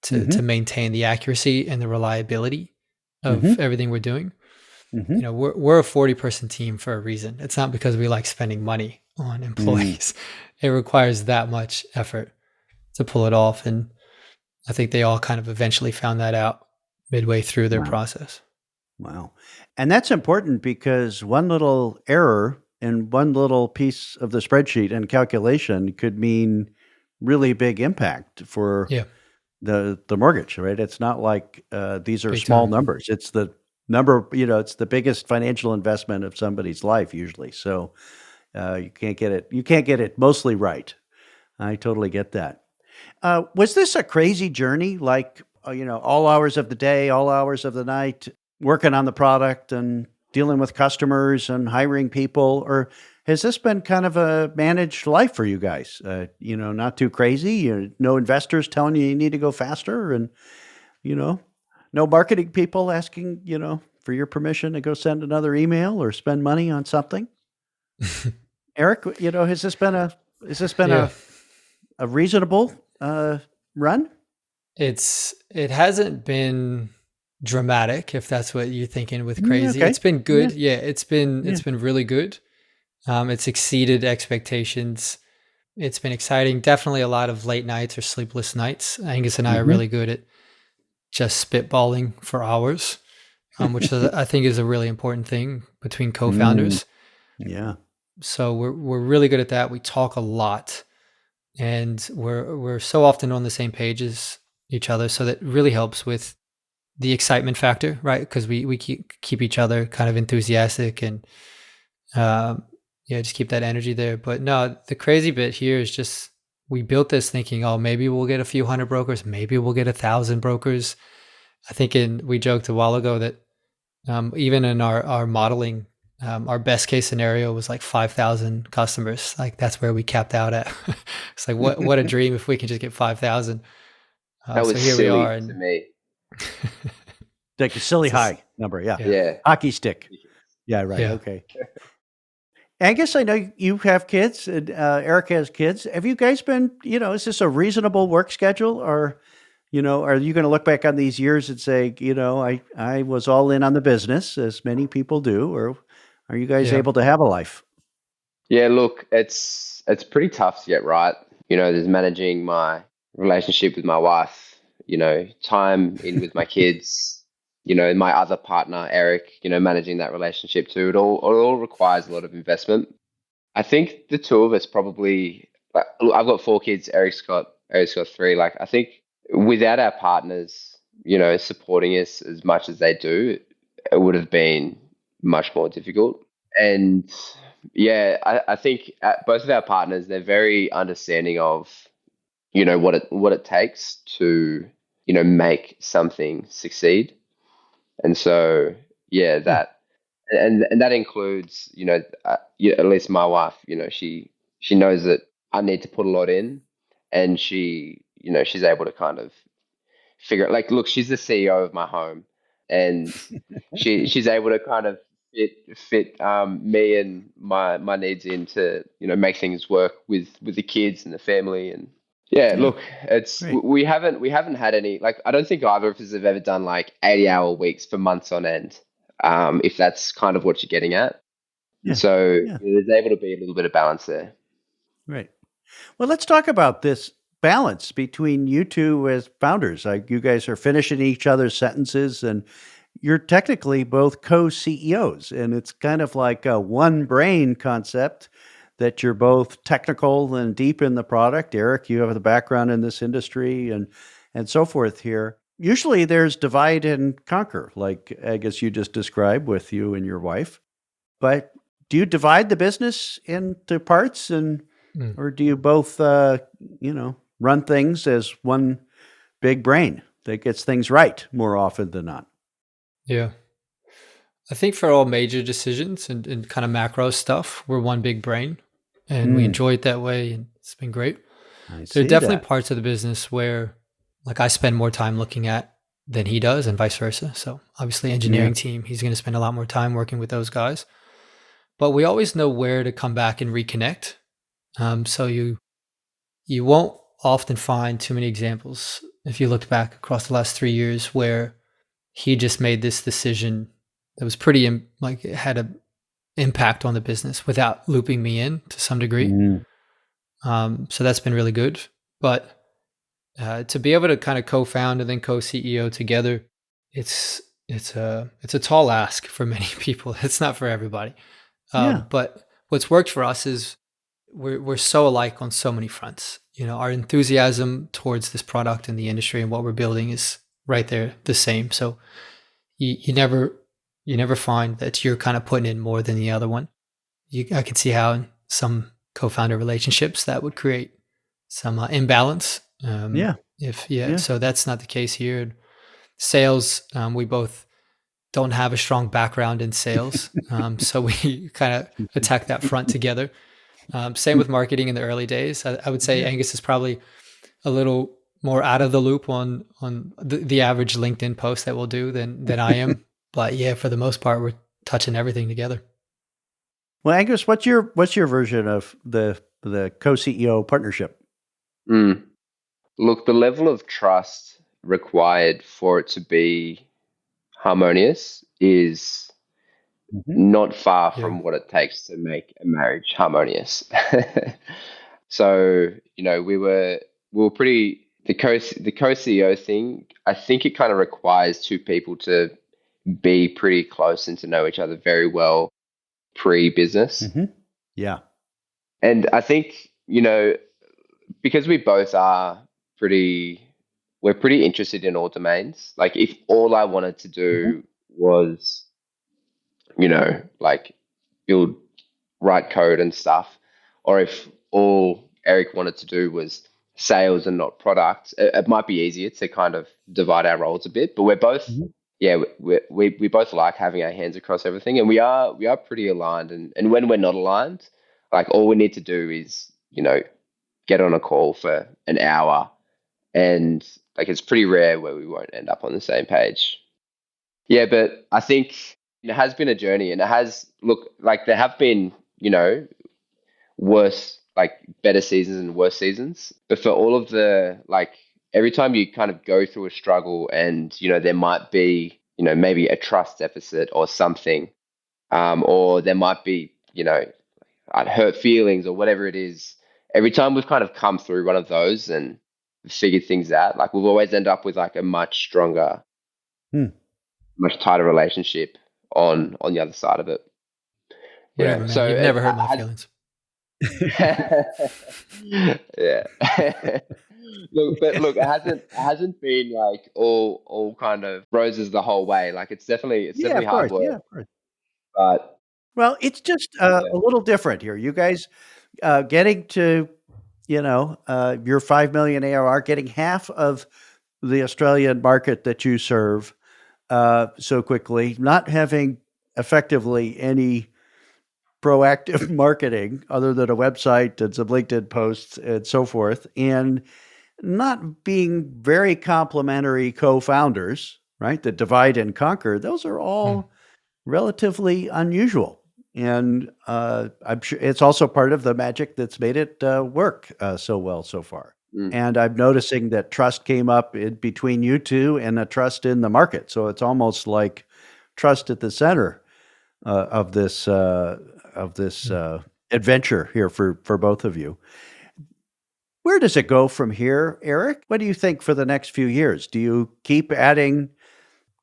to maintain the accuracy and the reliability of everything we're doing. We're a 40-person team for a reason. It's not because we like spending money on employees. It requires that much effort to pull it off, and I think they all kind of eventually found that out midway through their process. Wow. And that's important because one little error in one little piece of the spreadsheet and calculation could mean really big impact for the mortgage, right? It's not like these are small numbers. It's the number, it's the biggest financial investment of somebody's life usually. So you can't get it mostly right. I totally get that. Was this a crazy journey? Like, all hours of the day, all hours of the night, working on the product and dealing with customers and hiring people? Or has this been kind of a managed life for you guys? Not too crazy, no investors telling you need to go faster, and, no marketing people asking, for your permission to go send another email or spend money on something. Eric, has this been a reasonable run? It hasn't been dramatic, if that's what you're thinking with crazy. Okay. It's been good. It's been really good. It's exceeded expectations. It's been exciting. Definitely a lot of late nights or sleepless nights. Angus and I are really good at just spitballing for hours, which I think is a really important thing between co-founders. Yeah. So we're really good at that. We talk a lot, and we're so often on the same page as each other. So that really helps with the excitement factor, right? Because we keep each other kind of enthusiastic and just keep that energy there. But no, the crazy bit here is just we built this thinking, oh, maybe we'll get a few hundred brokers, maybe we'll get 1,000 brokers. I think we joked a while ago that even in our modeling, our best case scenario was like 5,000 customers. Like that's where we capped out at. It's like what a dream if we can just get 5,000. That was so here silly we are, to me. Like a silly high number, Yeah. Hockey stick. Yeah, right. Yeah. Okay. Angus, I know you have kids, and Eric has kids. Have you guys been, is this a reasonable work schedule, or, are you going to look back on these years and say, I was all in on the business, as many people do, or are you guys able to have a life? Yeah, look, it's pretty tough to get right. there's managing my relationship with my wife, time in with my kids, my other partner, Eric, managing that relationship too. It all requires a lot of investment. I think the two of us probably, like, I've got 4 kids, Eric's got 3. Like, I think without our partners, supporting us as much as they do, it would have been much more difficult. And yeah, I think both of our partners, they're very understanding of, what it takes to, make something succeed. And so, yeah, Yeah. and that includes, at least my wife, she knows that I need to put a lot in, and she's able to kind of figure it. Like, look, she's the CEO of my home, and she's able to kind of fit me and my needs in to make things work with the kids and the family. And yeah, Yeah. look, it's Great. we haven't had any, like, I don't think either of us have ever done like 80-hour weeks for months on end. If that's kind of what you're getting at. Yeah. So Yeah. there's able to be a little bit of balance there. Right. Well, let's talk about this balance between you two as founders. Like, you guys are finishing each other's sentences, and you're technically both co-CEOs, and it's kind of like a one brain concept that you're both technical and deep in the product. Eric, you have the background in this industry and so forth here. Usually there's divide and conquer, like I guess you just described with you and your wife. But do you divide the business into parts, Mm. or do you both run things as one big brain that gets things right more often than not? Yeah. I think for all major decisions and kind of macro stuff, we're one big brain and we Hmm. enjoy it that way. And it's been great. I There are see definitely that. parts of the business where like I spend more time looking at than he does and vice versa. So obviously Yeah. engineering team, he's going to spend a lot more time working with those guys. But we always know where to come back and reconnect. So you won't often find too many examples if you looked back across the last 3 years where he just made this decision that was pretty like it had a impact on the business without looping me in to some degree. Mm. So that's been really good. But to be able to kind of co-found and then co-CEO together, it's it's a tall ask for many people. It's not for everybody. Yeah. But what's worked for us is we're so alike on so many fronts. Our enthusiasm towards this product and the industry and what we're building is right there the same. So you never find that you're kind of putting in more than the other one. I can see how in some co-founder relationships that would create some imbalance. Yeah. If Yeah. so that's not the case here. Sales, we both don't have a strong background in sales, so we kind of attack that front together. Same with marketing in the early days. I would say Yeah. Angus is probably a little more out of the loop on the average LinkedIn post that we'll do than I am. But yeah, for the most part, we're touching everything together. Well, Angus, what's your version of the co-CEO partnership? Mm. Look, the level of trust required for it to be harmonious is Mhm. not far Yeah. from what it takes to make a marriage harmonious. So, we were pretty, the co CEO thing. I think it kind of requires two people to be pretty close and to know each other very well pre-business. Mhm. Yeah. And I think, because we both are pretty, we're pretty interested in all domains. Like, if all I wanted to Mhm. do was, like, build, write code and stuff, or if all Eric wanted to do was sales and not product, it might be easier to kind of divide our roles a bit. But we're both, Mhm. yeah, we both like having our hands across everything, and we are pretty aligned. And when we're not aligned, like, all we need to do is, get on a call for an hour, and like, it's pretty rare where we won't end up on the same page. Yeah, but I think it has been a journey, and it has, look, like, there have been, worse, like, better seasons and worse seasons. But for all of the, like, every time you kind of go through a struggle and, there might be, maybe a trust deficit or something, or there might be, hurt feelings or whatever it is, every time we've kind of come through one of those and figured things out, like we've always ended up with like a much stronger, Hmm. much tighter relationship on the other side of it. Whatever, man. So You've it never hurt my has, feelings. yeah. Look, it hasn't been like all kind of roses the whole way. Like it's Yeah, definitely of hard course. work, Yeah, of course. but Well, it's just yeah. a little different here. You guys getting to, your 5 million ARR, getting half of the Australian market that you serve so quickly, not having effectively any proactive marketing other than a website and some LinkedIn posts and so forth, and not being very complementary co-founders, right? The divide and conquer, those are Hmm. all relatively unusual. And I'm sure it's also part of the magic that's made it work so well so far. Mm. And I'm noticing that trust came up in between you two and a trust in the market. So it's almost like trust at the center of this Hmm. adventure here for both of you. Where does it go from here, Eric? What do you think for the next few years? Do you keep adding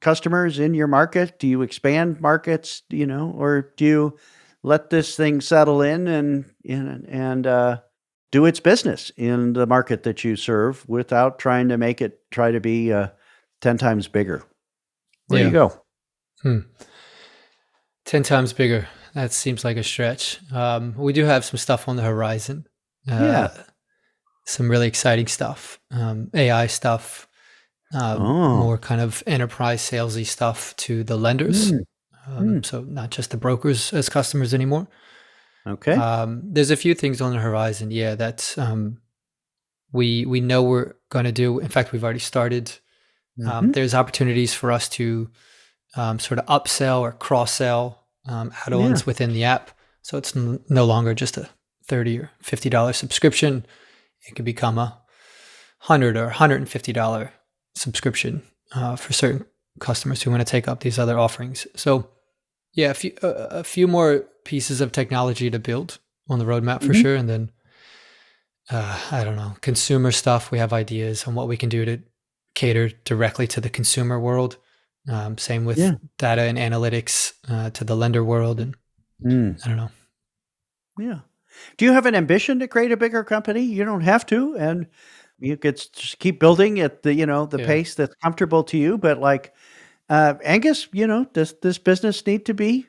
customers in your market? Do you expand markets, or do you let this thing settle in and do its business in the market that you serve without trying to make it try to be 10 times bigger? Where do you Yeah. go? 10 times bigger. That seems like a stretch. We do have some stuff on the horizon. Uh, Yeah. some really exciting stuff. AI stuff, Oh. more kind of enterprise salesy stuff to the lenders. Mm, mm. So not just the brokers as customers anymore. Okay. There's a few things on the horizon. Yeah, that we know we're going to do. In fact, we've already started. Mhm. There's opportunities for us to sort of upsell or cross sell Yeah. add-ons within the app. So it's no longer just a $30 or $50 subscription. It could become a $100 or $150 subscription for certain customers who want to take up these other offerings. So yeah, a few more pieces of technology to build on the roadmap for Mhm. sure, and then I don't know, consumer stuff. We have ideas on what we can do to cater directly to the consumer world. Same with Yeah. data and analytics to the lender world, and Mm. I don't know. Yeah. Do you have an ambition to create a bigger company? You don't have to, and you could just keep building at the Yeah, pace that's comfortable to you. But like Angus, does this business need to be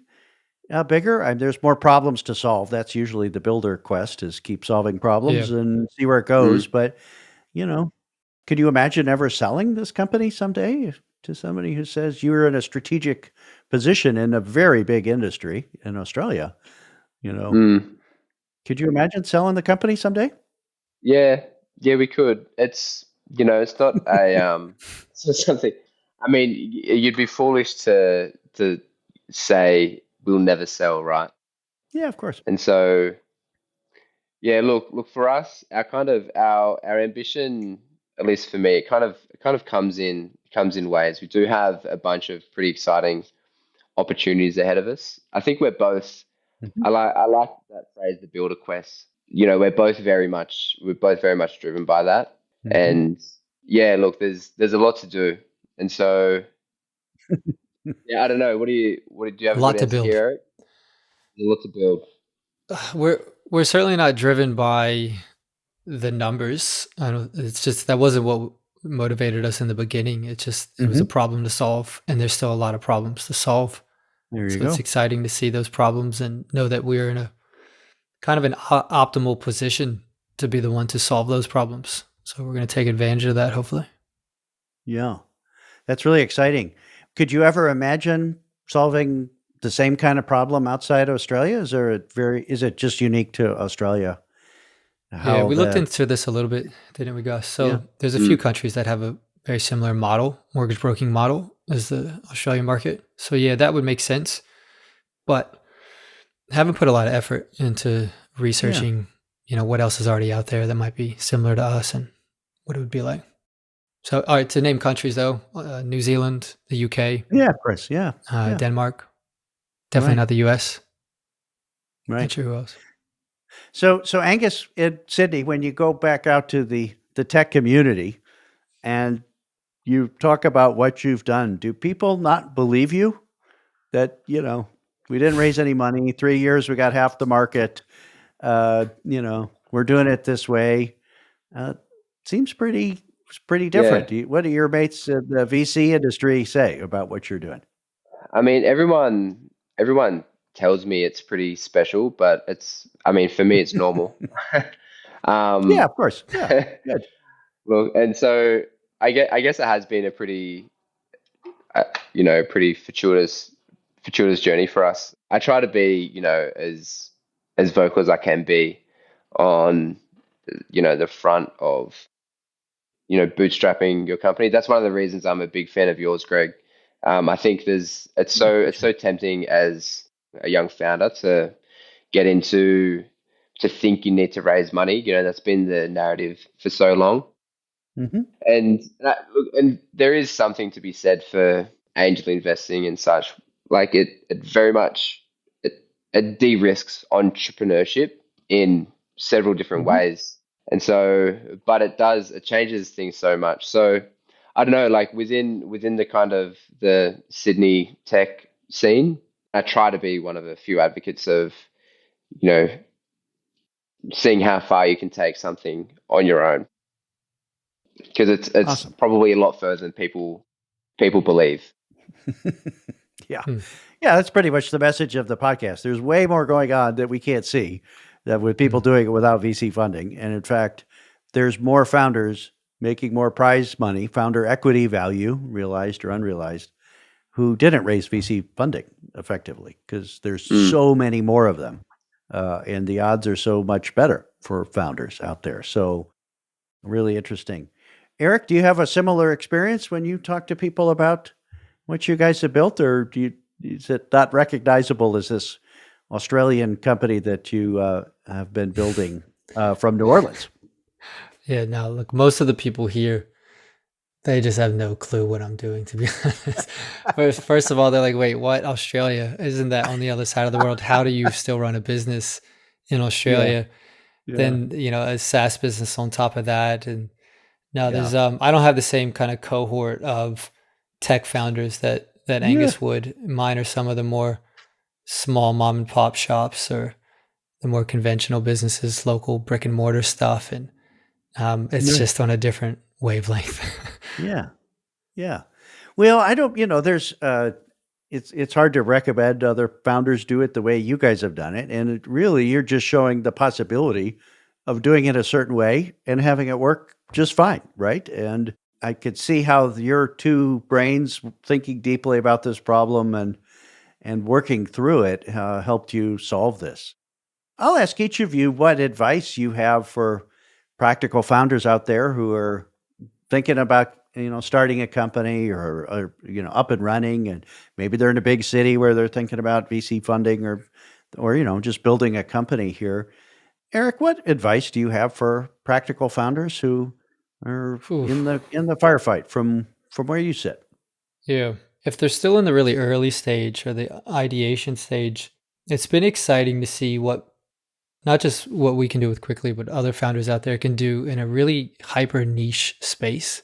bigger? There's more problems to solve. That's usually the builder quest: is keep solving yeah. problems and see where it goes. Mm. But you know, could you imagine ever selling this company someday to somebody who says you're in a strategic position in a very big industry in Australia? You know, Mm. could you imagine selling the company someday? Yeah, yeah, we could. It's not a it's not something. I mean, you'd be foolish to say we'll never sell, right? Yeah, of course. And so, yeah, look for us, our ambition, at least for me, it kind of comes in waves. We do have a bunch of pretty exciting opportunities ahead of us. I think we're both. Mhm, I like that phrase, the builder quest. We're both very much driven by that. mhm. And yeah, look, there's a lot to do. And so yeah, I don't know. Do you A have a good lot to answer build. here, Eric? There's a lot to build. We're certainly not driven by the numbers. I don't. It's just that wasn't what motivated us in the beginning. It was a Mhm. problem to solve, and there's still a lot of problems to solve. There you So it's go. exciting to see those problems and know that we're in a kind of an optimal position to be the one to solve those problems. So we're going to take advantage of that, hopefully. Yeah. That's really exciting. Could you ever imagine solving the same kind of problem outside Australia? Is it just unique to Australia? Yeah, How we looked the into this a little bit, didn't we, Gus? Yeah. So there's a few Mm, countries that have a very similar model, mortgage broking model, as the Australian market. So yeah, that would make sense. But haven't put a lot of effort into Yeah. researching, what else is already out there that might be similar to us and what it would be like. So, all right, to name countries though, New Zealand, the UK, Yeah, of course. Yeah. Yeah. Denmark, definitely Right. not the US. Not Right. sure who else. So Angus in Sydney, when you go back out to the tech community and you talk about what you've done, do people not believe you that, we didn't raise any money, 3 years, we got half the market, we're doing it this way? Uh, Seems pretty different. Yeah. What do your mates in the VC industry say about what you're doing? I mean, everyone tells me it's pretty special, but I mean, for me, it's normal. Yeah, Um, of course. Yeah, good. well, and so I guess it has been a pretty, uh, pretty fortuitous journey for us. I try to be, as vocal as I can be on, the front of, bootstrapping your company. That's one of the reasons I'm a big fan of yours, Greg. I think it's so tempting as a young founder to get into to think you need to raise money. That's been the narrative for so long. Hmm. And there is something to be said for angel investing and such. Like it very much it de-risks entrepreneurship in several different Hmm. ways. And so, but it changes things so much. So I don't know, like within the kind of the Sydney tech scene, I try to be one of a few advocates of, you know, seeing how far you can take something on your own, because it's Awesome. probably a lot further than people believe. Yeah. Hmm. Yeah, that's pretty much the message of the podcast. There's way more going on that we can't see that with people Hmm. doing it without VC funding. And in fact, there's more founders making more prize money, founder equity value, realized or unrealized, who didn't raise VC funding effectively because there's Mm. so many more of them. And the odds are so much better for founders out there. So really interesting. Eric, do you have a similar experience when you talk to people about what you guys have built, or is it not recognizable as this Australian company that you have been building from New Orleans? Yeah, no, look, most of the people here, they just have no clue what I'm doing, to be honest. First of all, they're like, wait, what? Australia? Isn't that on the other side of the world? How do you still run a business in Yeah, Australia? yeah, Then, a SaaS business on top of that. And no, yeah, I don't have the same kind of cohort of tech founders that yeah. Angus would. Mine are some of the more small mom and pop shops or the more conventional businesses, local brick and mortar stuff. And it's Right. just on a different wavelength. Yeah, yeah. Well, I don't. There's. It's hard to recommend other founders do it the way you guys have done it, and really, you're just showing the possibility of doing it a certain way and having it work just fine, right? And I could see how your two brains thinking deeply about this problem and working through it helped you solve this. I'll ask each of you what advice you have for practical founders out there who are thinking about starting a company or up and running, and maybe they're in a big city where they're thinking about VC funding or just building a company here. Eric, what advice do you have for practical founders who are Ooh, in the firefight from where you sit? yeah. If they're still in the really early stage or the ideation stage, it's been exciting to see what not just what we can do with Quickly, but other founders out there can do in a really hyper niche space.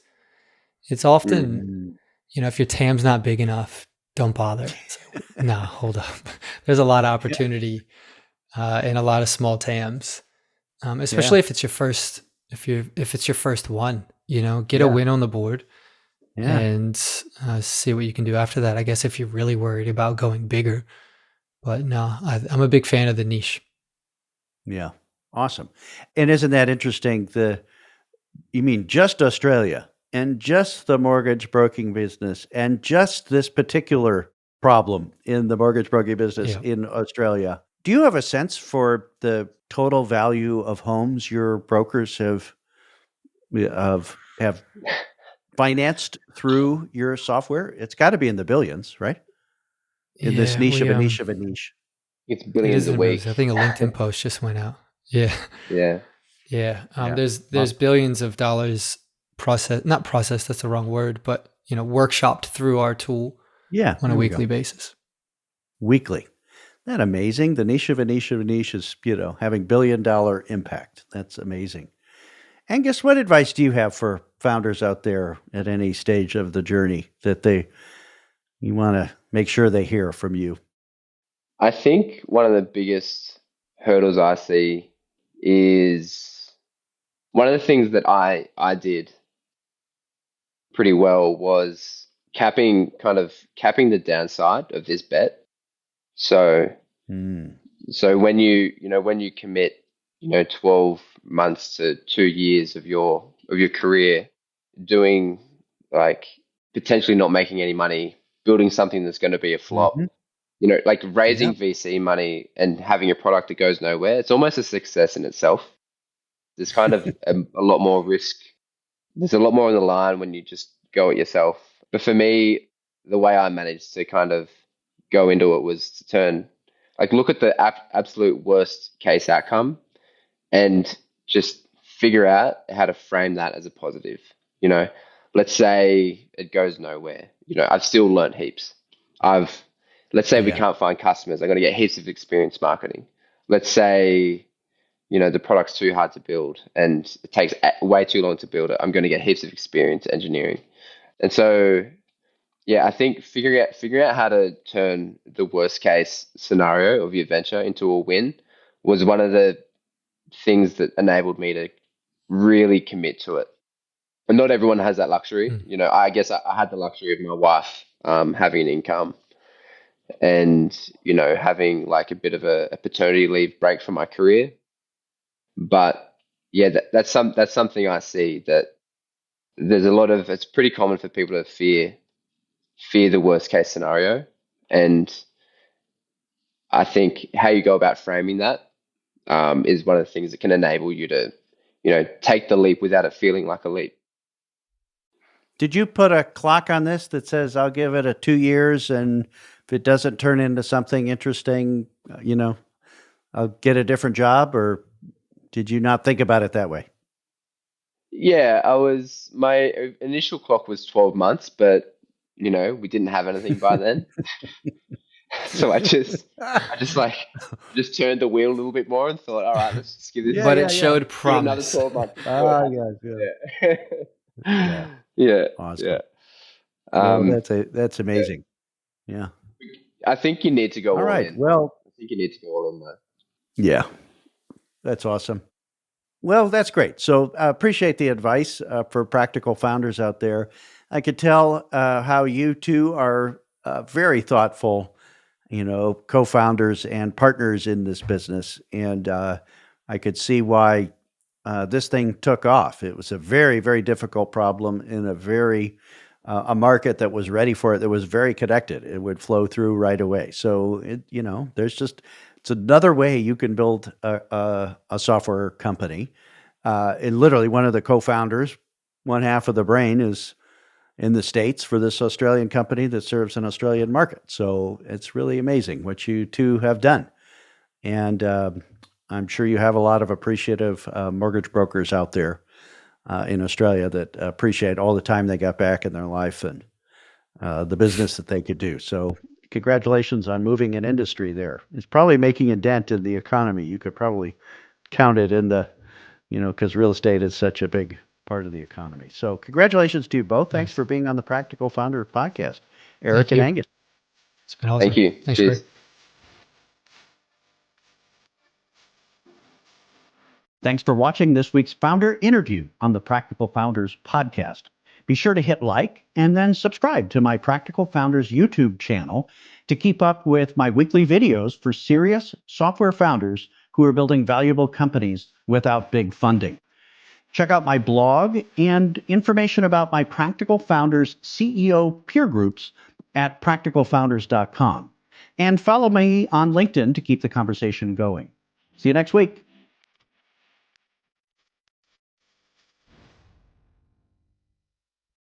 It's Mm. often, Mm, if your TAM's not big enough, don't bother. It's like, nah, hold up. There's a lot of yeah, opportunity in a lot of small TAMs, yeah, especially if it's your first one. Get a yeah, win on the board yeah, and see what you can do after that. I guess if you're really worried about going bigger, but no, I'm a big fan of the niche. yeah. Awesome. And isn't that interesting? You mean just Australia and just the mortgage broking business and just this particular problem in the mortgage broking business Yeah. in Australia? Do you have a sense for the total value of homes your brokers have financed through your software? It's got to be in the billions, right? In this Yeah, niche of a niche of a niche. It's it billions is a in moves. I week. think a LinkedIn post just went out. Yeah. Yeah. Yeah. Yeah. There's Awesome. billions of dollars not processed, that's the wrong word, but workshopped through our tool Yeah, on a there we weekly go. basis. Weekly. Isn't that amazing? The niche of a niche of a niche is, having $1 billion impact. That's amazing. Angus, what advice do you have for founders out there at any stage of the journey that you want to make sure they hear from you? I think one of the biggest hurdles I see is one of the things that I did pretty well was capping the downside of this bet. So Mm. so when you commit 12 months to 2 years of your career doing, like, potentially not making any money, building something that's going to be a flop, Hmm. like Yeah. raising VC money and having a product that goes nowhere, it's almost a success in itself. There's kind of a lot more risk. There's a lot more on the line when you just go it yourself. But for me, the way I managed to kind of go into it was to look at the absolute worst case outcome and just figure out how to frame that as a positive. You know, let's say it goes nowhere. I've still learned heaps. Let's say we Yeah. can't find customers. I'm going to get heaps of experience marketing. Let's say, the product's too hard to build and it takes way too long to build it. I'm going to get heaps of experience engineering. And so, yeah, I think figuring out how to turn the worst case scenario of your venture into a win was one of the things that enabled me to really commit to it. And not everyone has that luxury. Mm. I guess I had the luxury of my wife having an income and, having like a bit of a paternity leave break from my career. But yeah, that's something I see, that there's a lot of, it's pretty common for people to fear the worst case scenario. And I think how you go about framing that is one of the things that can enable you to, take the leap without it feeling like a leap. Did you put a clock on this that says I'll give it a 2 years, and if it doesn't turn into something interesting, I'll get a different job, or did you not think about it that way? Yeah, my initial clock was 12 months, but we didn't have anything by then. So I just turned the wheel a little bit more and thought, all right, let's just Yeah, But it yeah, yeah. showed give it another promise. 12 months and see what Ah, happens. yeah, yeah, yeah. Yeah. Yeah. Yeah. Awesome. Well, Um, that's yeah. amazing. Yeah. I think you need to go All all right. in. Well, I think you need to go all in though. yeah, that's awesome. Well, that's great. So I appreciate the advice for practical founders out there. I could tell how you two are very thoughtful, co-founders and partners in this business. And I could see why this thing took off. It was a very, very difficult problem in a market that was ready for it, that was very connected. It would flow through right away. So it's another way you can build a software company. And literally, one of the co-founders, one half of the brain, is in the States for this Australian company that serves an Australian market. So it's really amazing what you two have done. And I'm sure you have a lot of appreciative mortgage brokers out there in Australia that appreciate all the time they got back in their life and the business that they could do. So congratulations on moving an industry there. It's probably making a dent in the economy. You could probably count it in because real estate is such a big part of the economy. So congratulations to you both. Thanks Nice. for being on the Practical Founder podcast, Thank Eric and you. Angus. It's been awesome. Thank you. Thanks, Greg. Cheers. Thanks for watching this week's founder interview on the Practical Founders podcast. Be sure to hit like and then subscribe to my Practical Founders YouTube channel to keep up with my weekly videos for serious software founders who are building valuable companies without big funding. Check out my blog and information about my Practical Founders CEO peer groups at practicalfounders.com. And follow me on LinkedIn to keep the conversation going. See you next week.